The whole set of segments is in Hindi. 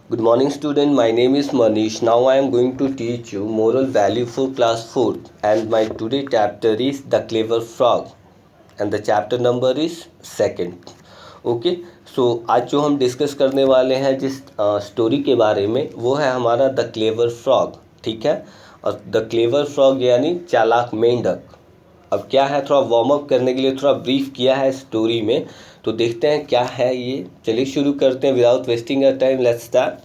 Good morning, student. My name is Manish. Now I am going to teach you moral value for class 4, and my today chapter is The Clever Frog, and the chapter number is second. Okay so आज जो हम डिस्कस करने वाले हैं जिस स्टोरी के बारे में वो है हमारा द क्लेवर फ्रॉग. ठीक है, और द क्लेवर फ्रॉग यानी चालाक मेंढक. अब क्या है, थोड़ा वार्म अप करने के लिए थोड़ा ब्रीफ किया है स्टोरी में, तो देखते हैं क्या है ये. चलिए शुरू करते हैं without wasting a time. Let's start.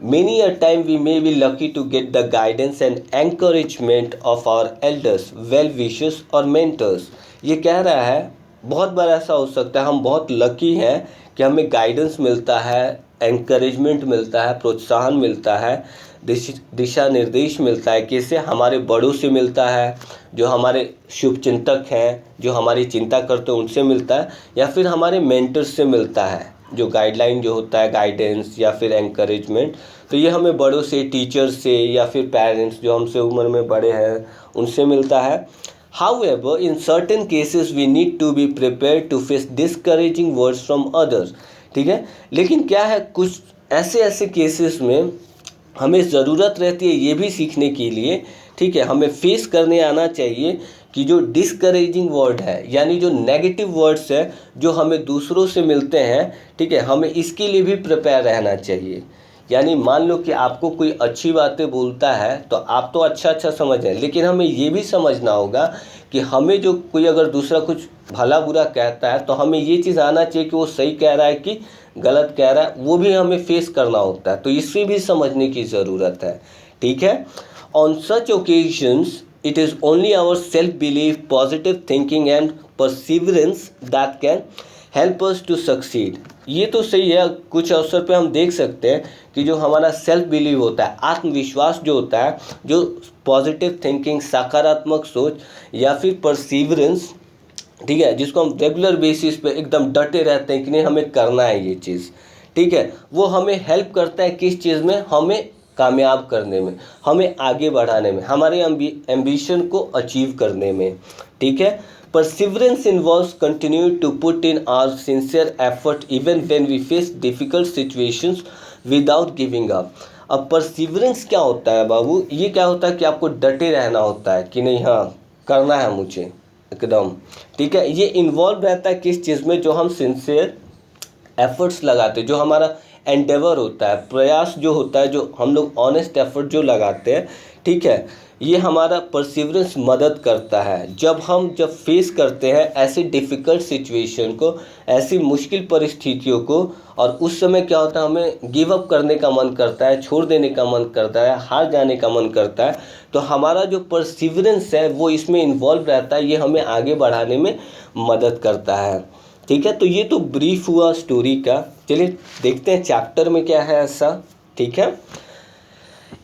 Many a time we may be lucky to get the guidance and encouragement of our elders, well-wishers और mentors. ये कह रहा है बहुत बार ऐसा हो सकता है हम बहुत लकी हैं कि हमें गाइडेंस मिलता है, एनकरेजमेंट मिलता है, प्रोत्साहन मिलता है, दिशा निर्देश मिलता है. किससे? हमारे बड़ों से मिलता है, जो हमारे शुभचिंतक हैं, जो हमारी चिंता करते हैं उनसे मिलता है, या फिर हमारे मेंटर्स से मिलता है, जो गाइडलाइन जो होता है, गाइडेंस या फिर एनकरेजमेंट. तो ये हमें बड़ों से, टीचर से या फिर पेरेंट्स जो हमसे उम्र में बड़े हैं उनसे मिलता है. However, in certain cases we need to be prepared to face discouraging words from others. ठीक है, लेकिन क्या है, कुछ ऐसे केसेस में हमें ज़रूरत रहती है ये भी सीखने के लिए. ठीक है, हमें फेस करने आना चाहिए कि जो डिस्करेजिंग वर्ड है यानी जो नेगेटिव वर्ड्स है जो हमें दूसरों से मिलते हैं, ठीक है, हमें इसके लिए भी प्रिपेयर रहना चाहिए. यानी मान लो कि आपको कोई अच्छी बातें बोलता है तो आप तो अच्छा समझ रहे हैं, लेकिन हमें ये भी समझना होगा कि हमें जो कोई अगर दूसरा कुछ भला बुरा कहता है तो हमें ये चीज़ आना चाहिए कि वो सही कह रहा है कि गलत कह रहा है, वो भी हमें फेस करना होता है. तो इसे भी समझने की ज़रूरत है. ठीक है, on such occasions it is only our self-belief, positive thinking and perseverance that can help us to succeed. ये तो सही है, कुछ अवसर पे हम देख सकते हैं कि जो हमारा सेल्फ बिलीव होता है, आत्मविश्वास जो होता है, जो पॉजिटिव थिंकिंग, सकारात्मक सोच, या फिर परसीवरेंस, ठीक है, जिसको हम रेगुलर बेसिस पे एकदम डटे रहते हैं कि नहीं हमें करना है ये चीज़. ठीक है, वो हमें हेल्प करता है किस चीज़ में? हमें कामयाब करने में, हमें आगे बढ़ाने में, हमारे एम्बिशन को अचीव करने में. ठीक है, perseverance involves continue to put in our sincere effort even when we face difficult situations without giving up. अब परसिवरेंस क्या होता है बाबू? ये क्या होता है कि आपको डटे रहना होता है कि नहीं, हाँ करना है मुझे एकदम. ठीक है, ये इन्वॉल्व रहता है किस चीज़ में? जो हम सिंसियर एफर्ट्स लगाते हैं, जो हमारा एंडेवर होता है, प्रयास जो होता है, जो हम लोग ऑनेस्ट एफर्ट जो लगाते हैं. ठीक है, ये हमारा परसिवरेंस मदद करता है जब फेस करते हैं ऐसे डिफ़िकल्ट सिचुएशन को, ऐसी मुश्किल परिस्थितियों को, और उस समय क्या होता है, हमें गिव अप करने का मन करता है, छोड़ देने का मन करता है, हार जाने का मन करता है. तो हमारा जो परसिवरेंस है वो इसमें इन्वॉल्व रहता है, ये हमें आगे बढ़ाने में मदद करता है. ठीक है, तो ये तो ब्रीफ हुआ स्टोरी का. चलिए देखते हैं चैप्टर में क्या है ऐसा. ठीक है,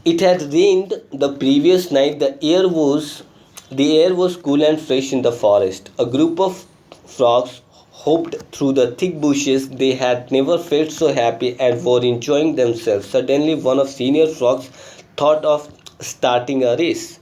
it had rained the previous night, the air was cool and fresh in the forest. A group of frogs hopped through the thick bushes. They had never felt so happy and were enjoying themselves. Suddenly one of senior frogs thought of starting a race.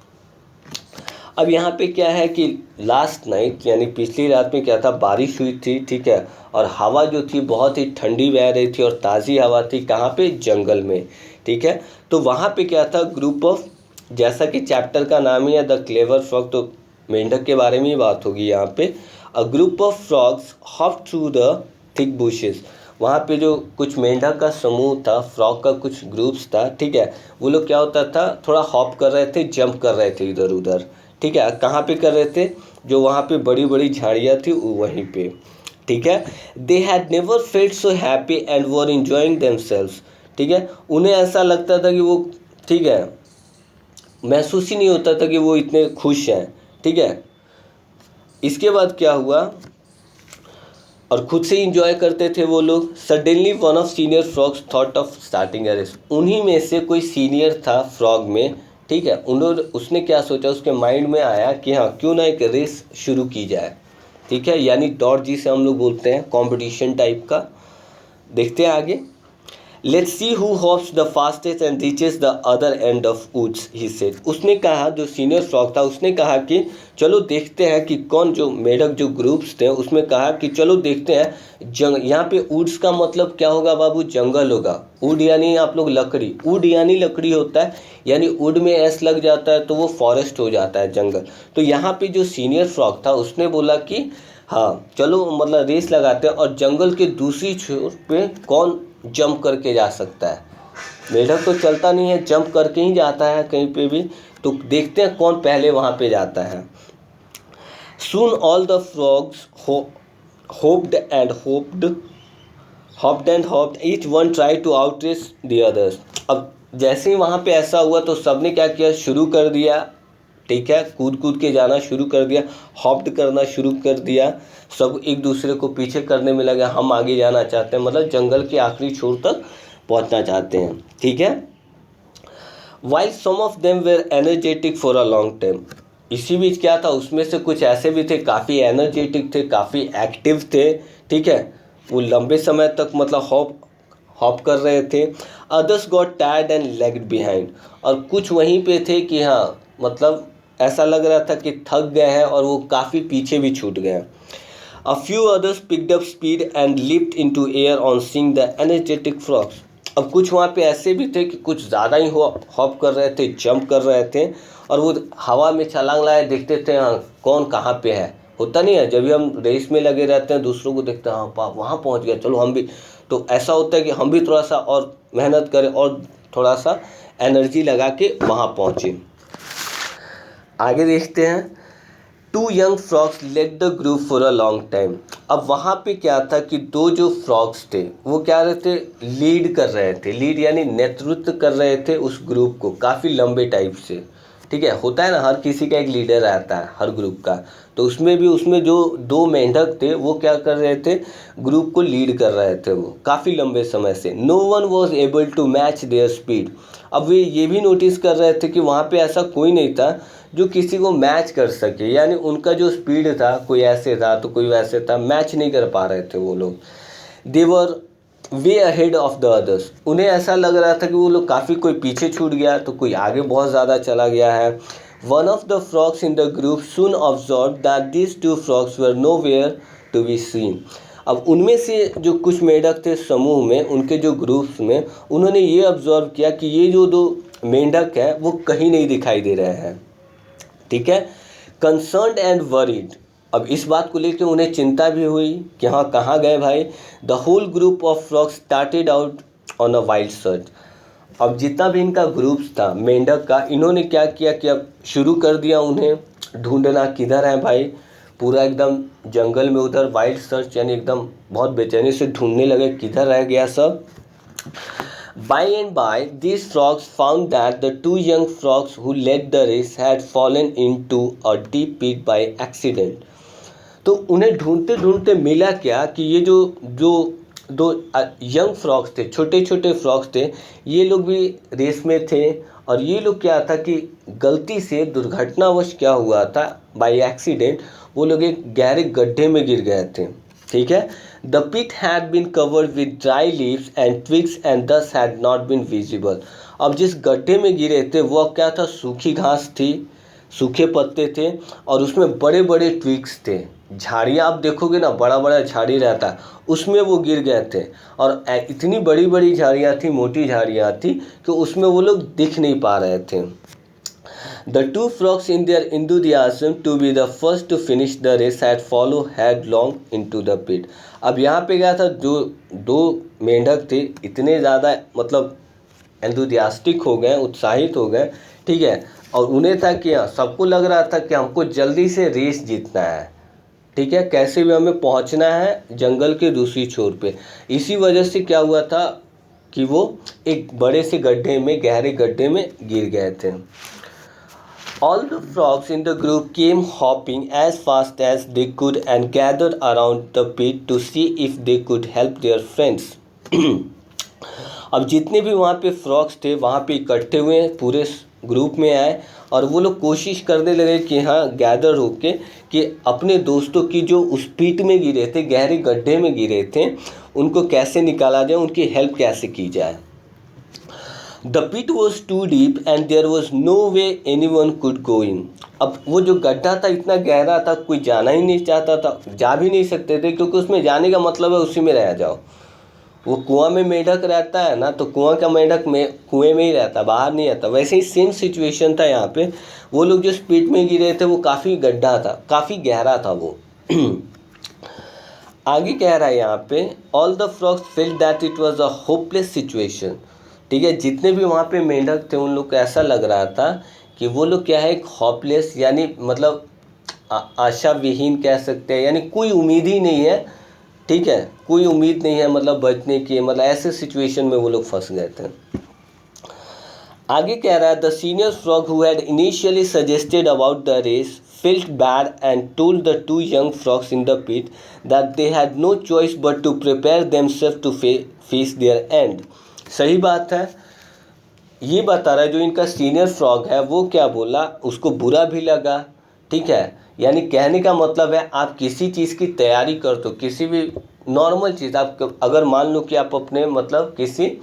अब यहाँ पे क्या है कि लास्ट नाइट यानी पिछली रात में क्या था, बारिश हुई थी. ठीक है, और हवा जो थी बहुत ही ठंडी बह रही थी और ताज़ी हवा थी. कहाँ पे? जंगल में. ठीक है, तो वहाँ पे क्या था, ग्रुप ऑफ, जैसा कि चैप्टर का नाम ही है द क्लेवर फ्रॉग, तो मेंढक के बारे में ही बात होगी यहाँ पे. A group of frogs hop through the thick bushes. वहाँ पे जो कुछ मेंढक का समूह था, फ्रॉग का कुछ ग्रुप्स था. ठीक है, वो लोग क्या होता था, थोड़ा हॉप कर रहे थे, जंप कर रहे थे इधर उधर. ठीक है, कहाँ पे कर रहे थे? जो वहाँ पे बड़ी बड़ी झाड़ियाँ थी वहीं पे. ठीक है, they had never felt so happy and were enjoying themselves. ठीक है, उन्हें ऐसा लगता था कि वो, ठीक है, महसूस ही नहीं होता था कि वो इतने खुश हैं. ठीक है, इसके बाद क्या हुआ, और खुद से इंजॉय करते थे वो लोग. Suddenly one of senior frogs thought of starting a race. उन्हीं में से कोई सीनियर था फ्रॉग में. ठीक है, उसने क्या सोचा, उसके माइंड में आया कि हाँ क्यों ना एक रेस शुरू की जाए. ठीक है, यानी दौड़ जिसे हम लोग बोलते हैं, कंपटीशन टाइप का. देखते हैं आगे. Let's see who hops the fastest and reaches the other end of woods, he said. उसने कहा, जो सीनियर फ्रॉग था उसने कहा कि चलो देखते हैं कि कौन, जो मेढक जो ग्रुप्स थे उसमें कहा कि चलो देखते हैं यहाँ पे वुड्स का मतलब क्या होगा बाबू, जंगल होगा। वुड यानी आप लोग लकड़ी, वुड यानी लकड़ी होता है, यानी वुड में एस लग जाता है तो वो फॉरेस्ट हो जाता है, जंगल। तो यहाँ पे जो सीनियर फ्रॉग था उसने बोला कि हाँ चलो मतलब रेस लगाते हैं, और जंगल के दूसरी छोर पे कौन जंप करके जा सकता है। मेढक तो चलता नहीं है, जंप करके ही जाता है कहीं पे भी, तो देखते हैं कौन पहले वहाँ पे जाता है। Soon all the frogs hopped and hopped, each one tried to outrace the others। अब जैसे ही वहाँ पे ऐसा हुआ तो सबने क्या किया, शुरू कर दिया, ठीक है, कूद कूद के जाना शुरू कर दिया, हॉप्ड करना शुरू कर दिया, सब एक दूसरे को पीछे करने में लगे, हम आगे जाना चाहते हैं, मतलब जंगल के आखिरी छोर तक पहुँचना चाहते हैं, ठीक है। While some of them were energetic for a long time, इसी बीच क्या था, उसमें से कुछ ऐसे भी थे काफ़ी एनर्जेटिक थे, काफ़ी एक्टिव थे, ठीक है, वो लंबे समय तक मतलब हॉप कर रहे थे। Others got tired and legged behind, और कुछ वहीं पे थे कि हाँ मतलब ऐसा लग रहा था कि थक गए हैं और वो काफ़ी पीछे भी छूट गए हैं। A few others picked up speed and leaped into air on seeing the energetic frogs। अब कुछ वहाँ पे ऐसे भी थे कि कुछ ज़्यादा ही हॉप कर रहे थे, जंप कर रहे थे, और वो हवा में छलांग लगाए देखते थे हाँ कौन कहाँ पे है। होता नहीं है, जब भी हम रेस में लगे रहते हैं दूसरों को देखते हैं, हाँ वहाँ पहुँच गया, चलो हम भी, तो ऐसा होता है कि हम भी थोड़ा सा और मेहनत करें और थोड़ा सा एनर्जी लगा के वहाँ पहुँचे। आगे देखते हैं। Two young frogs led the group for a long time. अब वहाँ पे क्या था कि दो जो फ्रॉग्स थे वो क्या रहे थे, लीड कर रहे थे, लीड यानी नेतृत्व कर रहे थे उस ग्रुप को काफ़ी लंबे टाइप से, ठीक है। होता है ना, हर किसी का एक लीडर रहता है हर ग्रुप का, तो उसमें जो दो मेंढक थे वो क्या कर रहे थे, ग्रुप को लीड कर रहे थे वो काफ़ी लंबे समय से। No one was able to match their speed. अब वे ये भी नोटिस कर रहे थे कि वहाँ पे ऐसा कोई नहीं था जो किसी को मैच कर सके, यानी उनका जो स्पीड था, कोई ऐसे था तो कोई वैसे था, मैच नहीं कर पा रहे थे वो लोग। They were way ahead of the others, उन्हें ऐसा लग रहा था कि वो लोग काफ़ी, कोई पीछे छूट गया तो कोई आगे बहुत ज़्यादा चला गया है। One of the frogs in the group soon observe that these two frogs were nowhere to be seen. अब उनमें से जो कुछ मेंढक थे समूह में, उनके जो ग्रुप्स में, उन्होंने ये ऑब्जर्व किया कि ये जो दो मेंढक हैं वो कहीं नहीं दिखाई दे रहे हैं, ठीक है। कंसर्न्ड एंड वरीड, अब इस बात को लेकर उन्हें चिंता भी हुई कि हाँ कहाँ गए भाई। The whole group of frogs started out on a wild search. अब जितना भी इनका ग्रुप्स था मेंढक का, इन्होंने क्या किया कि अब शुरू कर दिया उन्हें ढूंढना, किधर है भाई, पूरा एकदम जंगल में उधर वाइल्ड सर्च, यानी एकदम बहुत बेचैनी से ढूंढने लगे किधर रह गया सब। By and by, these frogs found that the two young frogs who led the race had fallen into a deep pit by accident। तो उन्हें ढूंढते ढूंढते मिला क्या कि ये जो जो दो यंग फ्रॉग्स थे, छोटे छोटे फ्रॉग्स थे, ये लोग भी रेस में थे, और ये लोग क्या था कि गलती से दुर्घटनावश क्या हुआ था, बाय एक्सीडेंट वो लोग एक गहरे गड्ढे में गिर गए थे, ठीक है। The pit had been covered with dry leaves and twigs and thus had not been visible. अब जिस गड्ढे में गिरे थे वो क्या था, सूखी घास थी, सूखे पत्ते थे, और उसमें बड़े बड़े ट्विग्स थे, झाड़ियाँ आप देखोगे ना, बड़ा बड़ा झाड़ी रहता है, उसमें वो गिर गए थे, और इतनी बड़ी बड़ी झाड़ियाँ थी, मोटी झाड़ियाँ थी कि उसमें वो लोग दिख नहीं पा रहे थे। The two frogs in their enthusiasm to be the first to finish the race had followed headlong into the pit। अब यहाँ पे क्या था, जो दो मेंढक थे इतने ज़्यादा मतलब एंथुसियास्टिक हो गए, उत्साहित हो गए, ठीक है, और उन्हें था कि हाँ सबको लग रहा था कि हमको जल्दी से रेस जीतना है, ठीक है, कैसे भी हमें पहुंचना है जंगल के दूसरी छोर पे। इसी वजह से क्या हुआ था कि वो एक बड़े से गड्ढे में, गहरे गड्ढे में गिर गए थे। All the frogs in the group came hopping as fast as they could and gathered around the pit to see if they could help their friends। अब जितने भी वहाँ पे फ्रॉग्स थे वहाँ पे इकट्ठे हुए पूरे ग्रुप में आए और वो लोग कोशिश करने लगे कि हाँ गैदर होके कि अपने दोस्तों की जो उस पिट में गिरे थे, गहरे गड्ढे में गिरे थे, उनको कैसे निकाला जाए, उनकी हेल्प कैसे की जाए। The pit was too deep and there was no way anyone could go in. अब वो जो गड्ढा था इतना गहरा था, कोई जाना ही नहीं चाहता था, जा भी नहीं सकते थे, क्योंकि उसमें जाने का मतलब है उसी में रह जाओ। वो कुआं में मेंढक रहता है ना, तो कुआं का मेंढक में कुएं में ही रहता, बाहर नहीं आता। वैसे ही सेम सिचुएशन था यहाँ पे। वो लोग जो स्पीड में गिरे थे वो काफ़ी गड्ढा था, काफ़ी गहरा था वो। आगे कह रहा है यहाँ पे, all the frogs felt that it was a hopeless situation. ठीक है, जितने भी वहाँ पे मेंढक थे उन लोग को ऐसा लग रहा था कि वो लोग क्या है, एक होपलेस यानी मतलब आशा विहीन कह सकते हैं, यानी कोई उम्मीद ही नहीं है। ठीक है, कोई उम्मीद नहीं है मतलब बचने की, मतलब ऐसे सिचुएशन में वो लोग फंस गए थे। आगे कह रहा है, the senior frog who had initially suggested about the race felt bad and told the two young frogs in the pit that they had no choice but to prepare themselves to face their end। सही बात है, ये बता रहा है जो इनका सीनियर फ्रॉग है वो क्या बोला, उसको बुरा भी लगा। ठीक है, यानी कहने का मतलब है आप किसी चीज़ की तैयारी कर दो, किसी भी नॉर्मल चीज़, आप अगर मान लो कि आप अपने मतलब किसी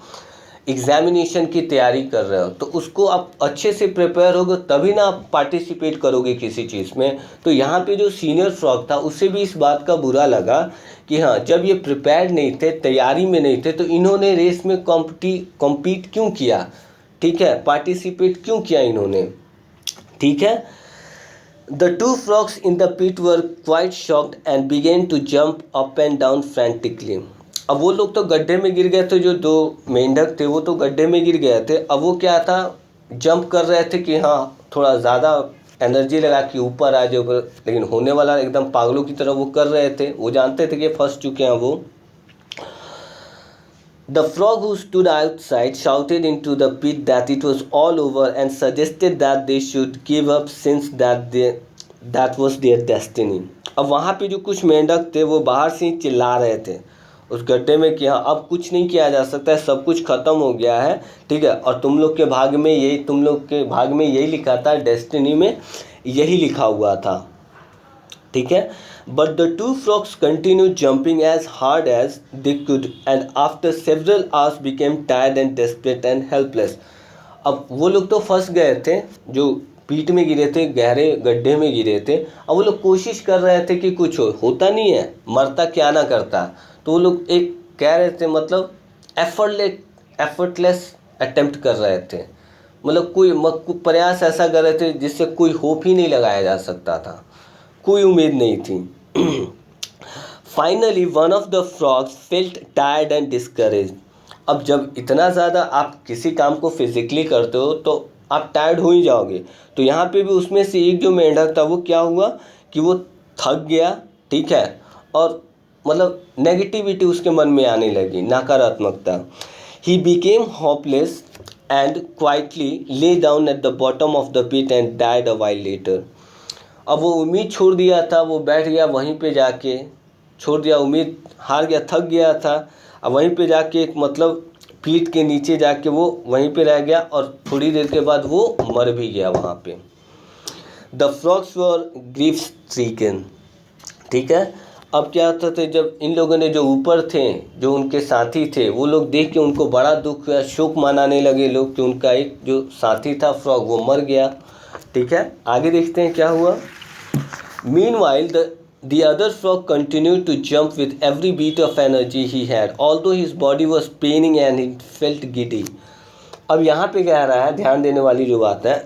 एग्जामिनेशन की तैयारी कर रहे हो तो उसको आप अच्छे से प्रिपेयर होगे तभी ना आप पार्टिसिपेट करोगे किसी चीज़ में। तो यहाँ पे जो सीनियर फ्रॉग था उसे भी इस बात का बुरा लगा कि हाँ जब ये प्रिपेयर्ड नहीं थे, तैयारी में नहीं थे, तो इन्होंने रेस में कॉम्पीट क्यों किया। ठीक है, पार्टिसिपेट क्यों किया इन्होंने। ठीक है, the two frogs in the pit were quite shocked and began to jump up and down frantically. अब वो लोग तो गड्ढे में गिर गए थे, जो दो मेंढक थे वो तो गड्ढे में गिर गए थे। अब वो क्या था, जंप कर रहे थे कि हाँ थोड़ा ज़्यादा एनर्जी लगा कि ऊपर आ जाए, लेकिन होने वाला एकदम पागलों की तरह वो कर रहे थे, वो जानते थे कि फंस चुके हैं वो। The frog who stood outside shouted into the pit that it was all over and suggested that they should give up since that was their destiny। अब वहाँ पे जो कुछ मेंढक थे वो बाहर से ही चिल्ला रहे थे उस गड्ढे में कि हाँ अब कुछ नहीं किया जा सकता है, सब कुछ ख़त्म हो गया है। ठीक है, और तुम लोग के भाग में यही लिखा था, डेस्टिनी में यही लिखा हुआ था। ठीक है, but the two frogs continued jumping as hard as they could and after several hours became tired and desperate and helpless। अब वो लोग तो फंस गए थे, जो पीठ में गिरे थे, गहरे गड्ढे में गिरे थे। अब वो लोग कोशिश कर रहे थे कि कुछ होता नहीं है, मरता क्या ना करता। तो वो लोग एक कह रहे थे मतलब एफर्टलेस अटेम्प्ट कर रहे थे, मतलब कोई प्रयास ऐसा कर रहे थे जिससे कोई होप ही नहीं लगाया जा सकता था, कोई उम्मीद नहीं थी। Finally one of the frogs felt tired and discourage. अब जब इतना ज़्यादा आप किसी काम को फिजिकली करते हो तो आप टायर्ड हो ही जाओगे। तो यहाँ पे भी उसमें से एक जो मेंढक था वो क्या हुआ कि वो थक गया। ठीक है, और मतलब नेगेटिविटी उसके मन में आने लगी, नकारात्मकता। He became hopeless and quietly lay down at the bottom of the pit and died a while later. अब वो उम्मीद छोड़ दिया था, वो बैठ गया वहीं पे जाके, छोड़ दिया, उम्मीद हार गया, थक गया था। अब वहीं पे जाके एक मतलब पीठ के नीचे जाके वो वहीं पे रह गया और थोड़ी देर के बाद वो मर भी गया वहाँ पे। The frogs were grief stricken. ठीक है, अब क्या होता था, जब इन लोगों ने जो ऊपर थे, जो उनके साथी थे, वो लोग देख के उनको बड़ा दुख हुआ, शोक मनाने लगे लोग कि उनका एक जो साथी था फ्रॉग वो मर गया। ठीक है, आगे देखते हैं क्या हुआ। Meanwhile, the other frog continued to jump with every beat of energy he had, although his body was paining and he felt giddy। अब यहाँ पे कह रहा है, ध्यान देने वाली जो बात है,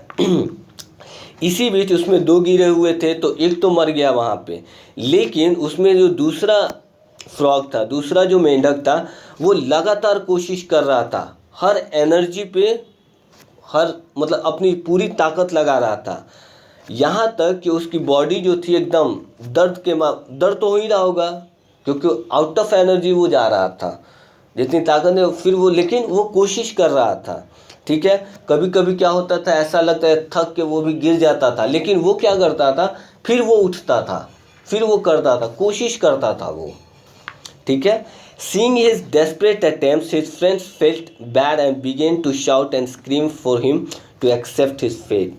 इसी बीच उसमें दो गिरे हुए थे, तो एक तो मर गया वहाँ पे, लेकिन उसमें जो दूसरा फ्रॉग था, दूसरा जो मेंढक था, वो लगातार कोशिश कर रहा था, हर एनर्जी पे हर मतलब अपनी पूरी ताकत लगा रहा था, यहाँ तक कि उसकी बॉडी जो थी एकदम दर्द तो हो ही रहा होगा क्योंकि आउट ऑफ एनर्जी वो जा रहा था, जितनी ताकत है, फिर वो लेकिन वो कोशिश कर रहा था। ठीक है, कभी कभी क्या होता था, ऐसा लगता है थक के वो भी गिर जाता था, लेकिन वो क्या करता था, फिर वो उठता था, फिर वो करता था, कोशिश करता था वो। ठीक है, seeing his desperate attempts, his friends felt bad and began to shout and scream for him to accept his fate.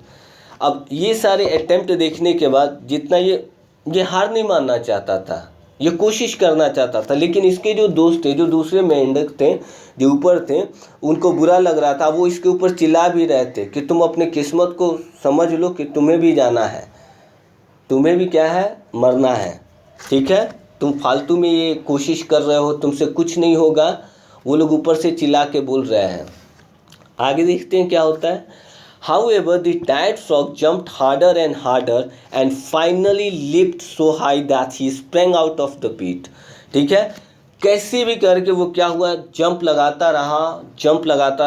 अब ये सारे अटेम्प्ट देखने के बाद जितना ये हार नहीं मानना चाहता था, ये कोशिश करना चाहता था, लेकिन इसके जो दोस्त थे, जो दूसरे मेंढक थे जो ऊपर थे, उनको बुरा लग रहा था। वो इसके ऊपर चिल्ला भी रहे थे कि तुम अपने किस्मत को समझ लो कि तुम्हें भी जाना है, तुम्हें भी क्या है, मरना है, ठीक है, तुम फालतू में ये कोशिश कर रहे हो, तुमसे कुछ नहीं होगा। वो लोग ऊपर से चिल्ला के बोल रहे हैं। आगे देखते हैं क्या होता है। However, the tired frog jumped harder and harder and finally leaped so high that he sprang out of the pit. ठीक है, कैसे भी करके वो क्या हुआ, जंप लगाता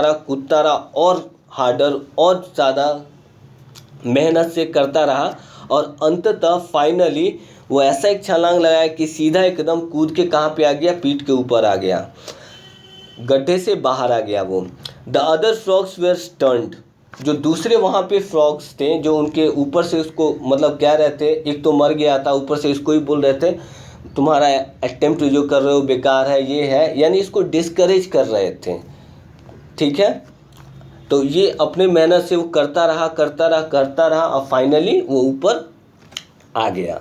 रहा, कूदता रहा और हार्डर और ज़्यादा मेहनत से करता रहा और अंततः फाइनली वो ऐसा एक छलांग लगाया कि सीधा एकदम कूद के कहाँ पे आ गया, पीठ के ऊपर आ गया, गड्ढे से बाहर आ गया वो। The other frogs were stunned, जो दूसरे वहाँ पे फ्रॉग्स थे जो उनके ऊपर से उसको मतलब कह रहे थे, एक तो मर गया था, ऊपर से इसको ही बोल रहे थे तुम्हारा अटेम्प्ट जो कर रहे हो बेकार है, ये है, यानी इसको डिस्करेज कर रहे थे, ठीक है। तो ये अपने मेहनत से वो करता रहा और फाइनली वो ऊपर आ गया,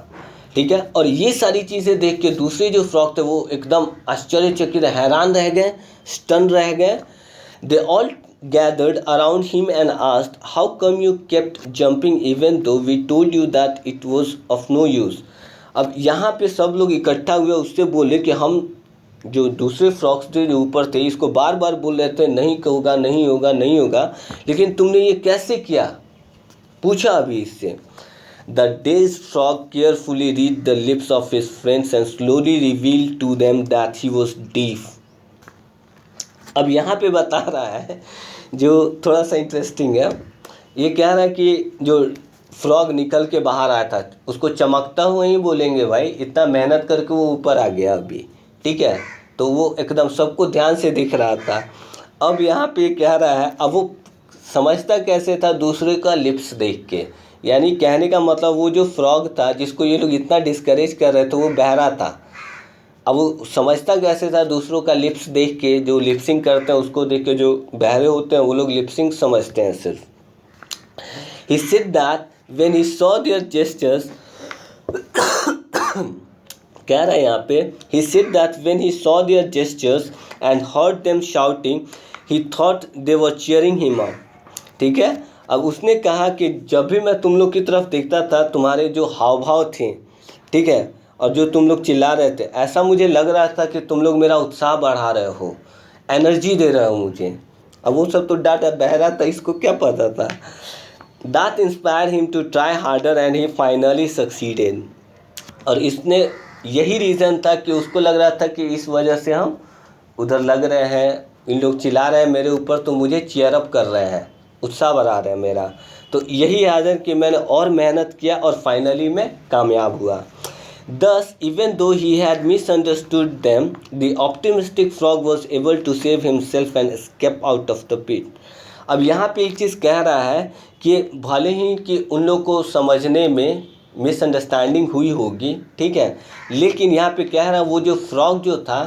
ठीक है। और ये सारी चीज़ें देख के दूसरे जो फ्रॉग थे वो एकदम आश्चर्यचकित, हैरान रह गए, स्टन रह गए। They all gathered around him and asked, how come you kept jumping even though we told you that it was of no use. अब यहाँ पे सब लोग इकट्ठा हुए, उससे बोले कि हम जो दूसरे फ्रॉक्स थे जो ऊपर थे इसको बार बार बोल रहे थे नहीं होगा, लेकिन तुमने ये कैसे किया, पूछा अभी इससे। The dazed frog carefully read the lips of his friends and slowly revealed to them that he was deaf. अब यहाँ पे बता रहा है जो थोड़ा सा इंटरेस्टिंग है, ये कह रहा है कि जो फ्रॉग निकल के बाहर आया था उसको चमकता हुआ ही बोलेंगे भाई, इतना मेहनत करके वो ऊपर आ गया अभी, ठीक है, तो वो एकदम सबको ध्यान से दिख रहा था। अब यहाँ पे कह रहा है, अब वो समझता कैसे था, दूसरे का लिप्स देख के, यानी कहने का मतलब वो जो फ्रॉग था जिसको ये लोग इतना डिस्करेज कर रहे थे वो बहरा था। अब वो समझता कैसे था, दूसरों का लिप्स देख के, जो लिप्सिंग करते हैं उसको देख के, जो बहरे होते हैं वो लोग लिप्सिंग समझते हैं सिर्फ। He said that when he saw their gestures, कह रहा है यहाँ पे, he said that when he saw their gestures and heard them shouting, he thought they were cheering him on. ठीक है, अब उसने कहा कि जब भी मैं तुम लोग की तरफ देखता था, तुम्हारे जो हाव भाव थे, ठीक है, और जो तुम लोग चिल्ला रहे थे, ऐसा मुझे लग रहा था कि तुम लोग मेरा उत्साह बढ़ा रहे हो, एनर्जी दे रहे हो मुझे। अब वो सब तो डाटा बहरा था, इसको क्या पता था। That inspired him to try harder and he finally succeeded. और इसने यही रीज़न था कि उसको लग रहा था कि इस वजह से हम उधर लग रहे हैं, इन लोग चिल्ला रहे हैं मेरे ऊपर तो मुझे चीयर अप कर रहे हैं, उत्साह बढ़ा रहे हैं मेरा, तो यही आदर कि मैंने और मेहनत किया और फाइनली मैं कामयाब हुआ। Thus, even though he had misunderstood them, the optimistic frog was able to save himself and escape out of the pit. अब यहाँ पे एक चीज़ कह रहा है कि भले ही कि उन लोग को समझने में मिसअंडरस्टैंडिंग हुई होगी, ठीक है, लेकिन यहाँ पे कह रहा है वो जो फ्रॉग जो था,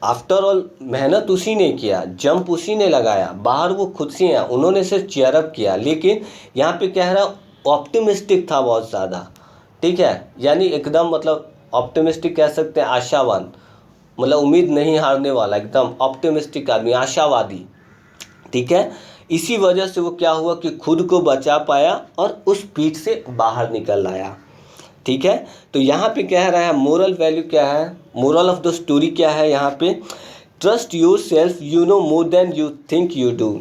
आफ्टर ऑल मेहनत उसी ने किया, जंप उसी ने लगाया, बाहर वो खुद से आया, उन्होंने सिर्फ चीयर अप किया, लेकिन यहाँ पे कह रहा ऑप्टिमिस्टिक था बहुत ज़्यादा, ठीक है, यानी एकदम मतलब ऑप्टिमिस्टिक कह सकते हैं, आशावान, मतलब उम्मीद नहीं हारने वाला, एकदम ऑप्टिमिस्टिक आदमी, आशावादी, ठीक है। इसी वजह से वो क्या हुआ कि खुद को बचा पाया और उस पीठ से बाहर निकल आया, ठीक है। तो यहाँ पे कह रहा है मोरल वैल्यू क्या है, मोरल ऑफ द स्टोरी क्या है यहाँ पे, trust your self, you know more than you think you do.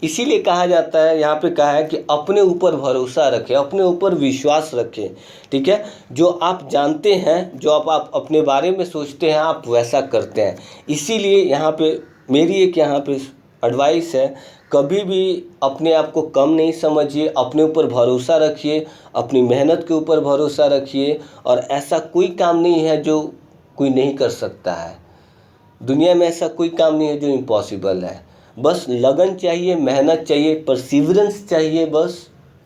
इसीलिए कहा जाता है, यहाँ पे कहा है कि अपने ऊपर भरोसा रखें, अपने ऊपर विश्वास रखें, ठीक है, जो आप जानते हैं, जो आप अपने बारे में सोचते हैं आप वैसा करते हैं। इसीलिए यहाँ पे मेरी एक यहाँ पे एडवाइस है, कभी भी अपने आप को कम नहीं समझिए, अपने ऊपर भरोसा रखिए, अपनी मेहनत के ऊपर भरोसा रखिए, और ऐसा कोई काम नहीं है जो कोई नहीं कर सकता है, दुनिया में ऐसा कोई काम नहीं है जो इम्पॉसिबल है। बस लगन चाहिए, मेहनत चाहिए, परसिवरेंस चाहिए, बस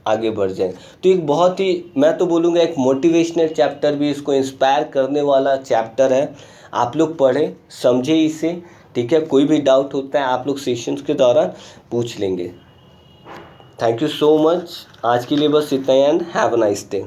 आगे बढ़ जाए। तो एक बहुत ही, मैं तो बोलूँगा एक मोटिवेशनल चैप्टर भी, इसको इंस्पायर करने वाला चैप्टर है। आप लोग पढ़ें, समझें इसे, ठीक है। कोई भी डाउट होता है आप लोग सेशंस के दौरान पूछ लेंगे। Thank you so much. आज के लिए बस इतना ही and have a nice day.